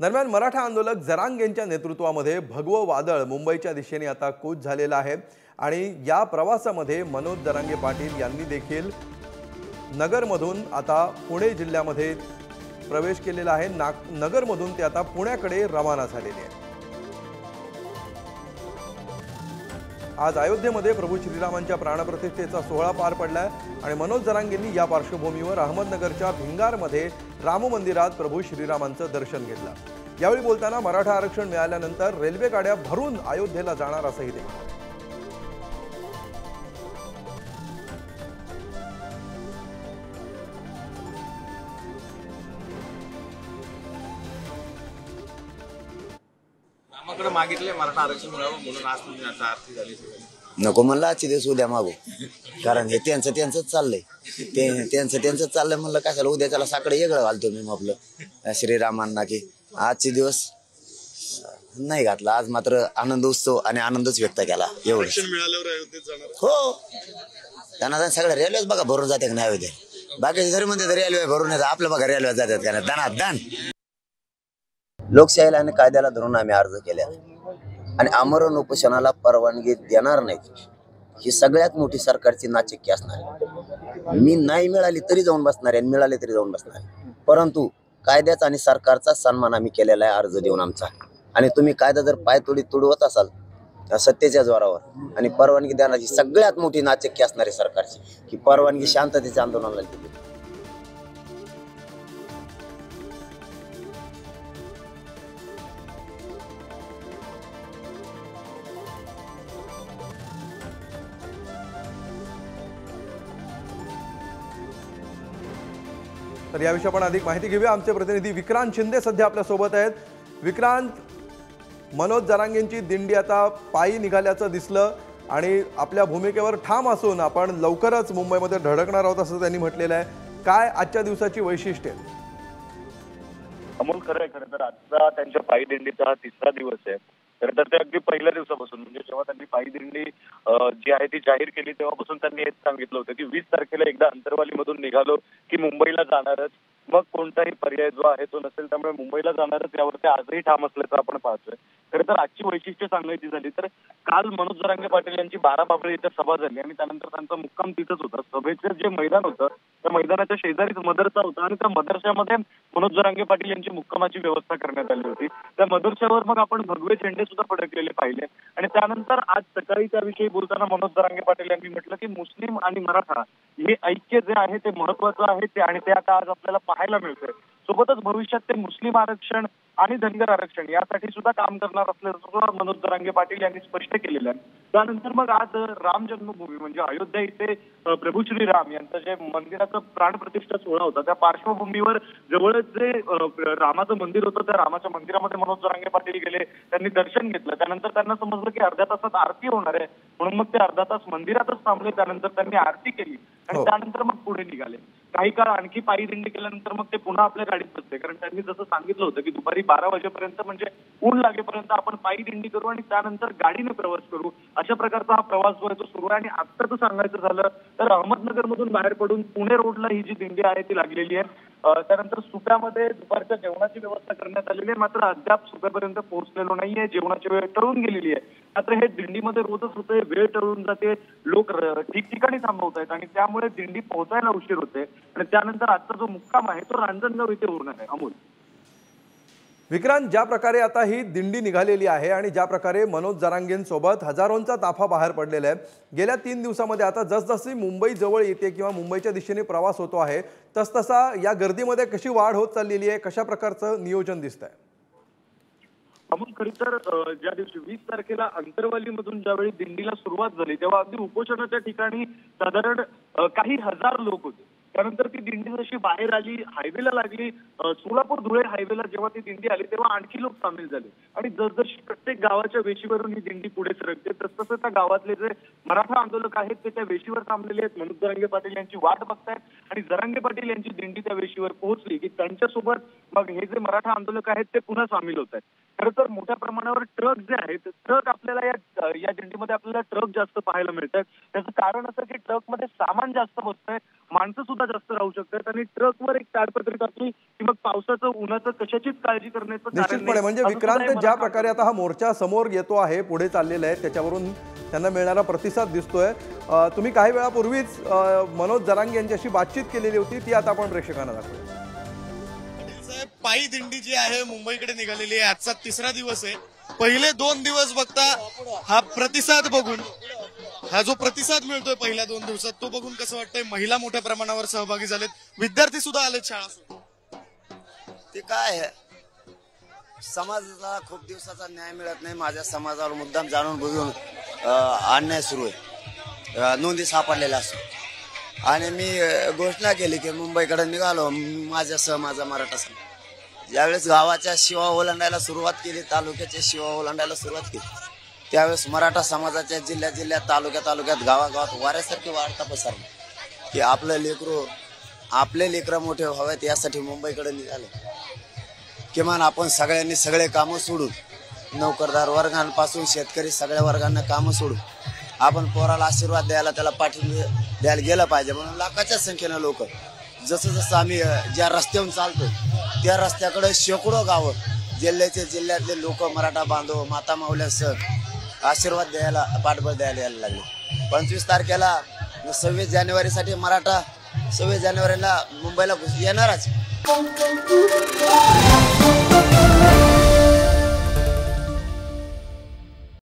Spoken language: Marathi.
दरम्यान मराठा आंदोलक जरांगेंच्या नेतृत्वामध्ये भगवं वादळ मुंबईच्या दिशेने आता कूच झालेलं आहे आणि या प्रवासामध्ये मनोज जरांगे पाटील यांनी देखील नगरमधून आता पुणे जिल्ह्यामध्ये प्रवेश केलेला आहे। नगरमधून ते आता पुण्याकडे रवाना झालेले आहेत। आज अयोध्येमध्ये प्रभू श्रीरामांच्या प्राणप्रतिष्ठेचा सोहळा पार पडलाय आणि मनोज जरांगेंनी या पार्श्वभूमीवर अहमदनगरच्या भिंगारमध्ये राम मंदिरात प्रभू श्रीरामांचं दर्शन घेतलं। यावेळी बोलताना मराठा आरक्षण मिळाल्यानंतर रेल्वे गाड्या भरून अयोध्येला जाणार असंही ते म्हणाले। मागितले मराठा आरक्षण मिळावं म्हणून आज तुम्ही आता आरती झाली। नको म्हणलं आजचे दिवस उद्या मागू, कारण हे त्यांचं चाललंय, त्यांचं चाललंय म्हणलं कशाला उद्याच्याला साकडे वेगळं घालतो मी आपलं श्रीरामांना की आजचे दिवस नाही घातला। आज मात्र आनंद उत्सव आणि आनंदच व्यक्त केला एवढं। हो, त्यांना सगळ्या रेल्वेच बघा भरून जाते का नाही उद्या, बाकीच्या घरी म्हणते रेल्वे भरून येतात, आपल्या बघा रेल्वे जातात का नाही, दणादण। लोकशाहीला आणि कायद्याला धरून आम्ही अर्ज केल्या आणि आमरण उपोषणाला परवानगी देणार नाहीत ही सगळ्यात मोठी सरकारची नाचक्की असणार। मी नाही मिळाली तरी जाऊन बसणार आहे, मिळाले तरी जाऊन बसणार आहे, परंतु कायद्याचा आणि सरकारचा सन्मान आम्ही केलेला आहे अर्ज देऊन आमचा। आणि तुम्ही कायदा जर पायतोडीत तुडवत असाल सत्तेच्या जोरावर आणि परवानगी देण्याची सगळ्यात मोठी नाचक्की असणारी सरकारची की परवानगी शांततेच्या आंदोलनाला दिली। तर याविषयी आपण अधिक माहिती घेऊया। आमचे प्रतिनिधी विक्रांत शिंदे सध्या आपल्या सोबत आहेत। विक्रांत, मनोज जरांगेंची दिंडी आता पायी निघाल्याचं दिसलं आणि आपल्या भूमिकेवर ठाम असून आपण लवकरच मुंबईमध्ये धडकणार आहोत असं त्यांनी म्हटलेलं आहे। काय आजच्या दिवसाची वैशिष्ट्ये? अमोल, खरं तर आजचा त्यांच्या पायी दिंडीचा हा तिसरा दिवस आहे। खरं तर ते अगदी पहिल्या दिवसापासून म्हणजे जेव्हा त्यांनी पायी दिंडी जी आहे ती जाहीर केली तेव्हापासून त्यांनी हेच सांगितलं होतं की 20 तारखेला एकदा अंतरवालीमधून निघालो की मुंबईला जाणारच, मग कोणताही पर्याय जो आहे तो नसेल, त्यामुळे मुंबईला जाणारच यावर ते आजही ठाम असल्याचं आपण पाहतोय। खरं तर आजची वैशिष्ट्य सांगायची झाली तर काल मनोज जरांगे पाटील यांची 12 बाबळे इथे सभा झाली आणि त्यानंतर त्यांचा मुक्काम तिथंच होता। सभेचं जे मैदान होतं त्या मैदानाच्या शेजारीच मदरसा होता आणि त्या मदरशामध्ये मनोज जरांगे पाटील यांची मुक्कामाची व्यवस्था करण्यात आली होती। त्या मदरशावर मग आपण भगवे झेंडे सुद्धा फडकलेले पाहिले आणि त्यानंतर आज सकाळी त्याविषयी बोलताना मनोज जरांगे पाटील यांनी म्हटलं की मुस्लिम आणि मराठा हे ऐक्य जे आहे ते महत्वाचं आहे ते आणि ते आता आज आपल्याला पाहायला मिळतंय। सोबतच भविष्यात ते मुस्लिम आरक्षण आणि धनगर आरक्षण यासाठी सुद्धा काम करणार असल्याचं मनोज जरांगे पाटील यांनी स्पष्ट केलेलं आहे। त्यानंतर मग आज राम जन्मभूमी म्हणजे अयोध्या इथे प्रभू श्रीराम यांचं जे मंदिराचं प्राणप्रतिष्ठा सोहळा होता त्या पार्श्वभूमीवर जवळच जे रामाचं मंदिर होतं त्या रामाच्या मंदिरामध्ये मनोज जरांगे पाटील गेले, त्यांनी दर्शन घेतलं। त्यानंतर त्यांना समजलं की अर्ध्या तासात आरती होणार आहे म्हणून मग ते अर्धा तास मंदिरातच थांबले। त्यानंतर त्यांनी आरती केली आणि त्यानंतर मग पुढे निघाले। काही काळ आणखी पायी दिंडी केल्यानंतर मग ते पुन्हा आपल्या गाडीत बसले, कारण त्यांनी जसं सांगितलं होतं की दुपारी 12 वाजेपर्यंत म्हणजे ऊन लागेपर्यंत आपण पायी दिंडी करू आणि त्यानंतर गाडीने प्रवास करू, अशा प्रकारचा हा प्रवास जो आहे तो सुरू आहे। आणि आत्ताचं सांगायचं झालं तर अहमदनगर मधून बाहेर पडून पुणे रोडला ही जी दिंडी आहे ती लागलेली आहे। त्यानंतर सुप्यामध्ये दुपारच्या जेवणाची व्यवस्था करण्यात आलेली आहे, मात्र अद्याप सुप्यापर्यंत पोहोचलेलो नाहीये, जेवणाची वेळ टळून गेलेली आहे। मात्र हे दिंडीमध्ये रोजच होते, वेळ टळून जाते, लोक ठिकठिकाणी थांबवत आहेत आणि त्यामुळे दिंडी पोहोचायला उशीर होते आणि त्यानंतर आजचा जो मुक्काम आहे तो रांजणगाव इथे होणार आहे। अमोल, विक्रांत, ज्या प्रकारे आता ही दिंडी निघालेली आहे आणि ज्या प्रकारे मनोज जरांगेंसोबत हजारोंचा ताफा बाहेर पडलेला आहे, गेल्या 3 दिवसामध्ये आता जसजशी मुंबई जवळ येते किंवा मुंबईच्या दिशेने प्रवास होतो आहे तसतसा या गर्दीमध्ये कशी वाढ होत चाललेली आहे, कशा प्रकारचं नियोजन दिसतंय? अमोल, खरी तर ज्या दिवशी 20 तारखेला अंतरवालीमधून ज्यावेळी दिंडीला सुरुवात झाली तेव्हा अगदी उपोषणाच्या ठिकाणी साधारण काही हजार लोक होते। त्यानंतर ती दिंडी जशी बाहेर आली, हायवेला लागली, सोलापूर धुळे हायवेला जेव्हा ती दिंडी आली तेव्हा आणखी लोक सामील झाले आणि जसजशी प्रत्येक गावाच्या वेशीवरून ही दिंडी पुढे सरकते तसतसं त्या गावातले जे मराठा आंदोलक आहेत ते त्या वेशीवर थांबलेले आहेत, मनोज जरांगे पाटील यांची वाट बघतायत आणि जरांगे पाटील यांची दिंडी त्या वेशीवर पोहोचली की त्यांच्यासोबत मग हे जे मराठा आंदोलक आहेत ते पुन्हा सामील होत आहेत। खरं तर मोठ्या प्रमाणावर ट्रक जे आहेत ट्रक आपल्याला या दिंडीमध्ये आपल्याला ट्रक जास्त पाहायला मिळतात. त्याचं कारण असं की ट्रकमध्ये सामान जास्त बसतंय, माणसं सुद्धा जास्त राहू शकतात आणि ट्रकवर एक ताडपत्री असली की मग पावसाचं उन्हाचं कशाचीच काळजी करण्याचं कारण निश्चितपणे नाही. म्हणजे विक्रांत ज्या प्रकारे आता हा मोर्चा समोर येतो आहे, पुढे चाललेला आहे, त्याच्यावरून त्यांना मिळणारा प्रतिसाद दिसतोय. तुम्ही काही वेळापूर्वीच मनोज जरांगे यांच्याशी बातचीत केलेली होती, ती आता आपण प्रेक्षकांना दाखवूया. पायी दिंडी जी आहे मुंबईकडे निघालेली आहे. आजचा तिसरा दिवस आहे. पहिले 2 दिवस बघता हा प्रतिसाद बघून, हा जो प्रतिसाद मिळतोय पहिल्या 2 दिवसात तो बघून कसं वाटतंय? महिला मोठ्या प्रमाणावर सहभागी झालेत, विद्यार्थी सुद्धा आलेत शाळा सुद्धा. ते काय आहे, समाजाला खूप दिवसाचा न्याय मिळत नाही. माझ्या समाजावर मुद्दाम जाणून बुजून अन्याय सुरू आहे, नोंदी सापडलेल्या असतो आणि मी घोषणा केली की मुंबईकडे निघालो माझ्यासह माझा मराठा समाज. ज्यावेळेस गावाच्या शिवा ओलांडायला सुरुवात केली, तालुक्याच्या शिवा ओलांडायला सुरुवात केली, त्यावेळेस मराठा समाजाच्या जिल्ह्यात तालुक्यात गावागावात वाऱ्यासारखी वार्ता पसरली की आपले लेकरं मोठे व्हावेत यासाठी मुंबईकडे निघाले. किमान आपण सगळ्यांनी सगळे कामं सोडून, नोकरदार वर्गांपासून शेतकरी सगळ्या वर्गांना कामं सोडून आपण पोराला आशीर्वाद द्यायला, त्याला पाठिंबा द्यायला गेलं पाहिजे. म्हणून लाखाच्या संख्येनं लोक जसं आम्ही ज्या रस्त्यावरून चालतो त्या रस्त्याकडे शेकडो गावं जिल्ह्यातले लोक, मराठा बांधव, माता माऊल्यासह आशीर्वाद द्यायला, पाठबळ द्यायला यायला लागले. 25 तारखेला 26 जानेवारीसाठी मराठा 26 जानेवारीला मुंबईला येणारच.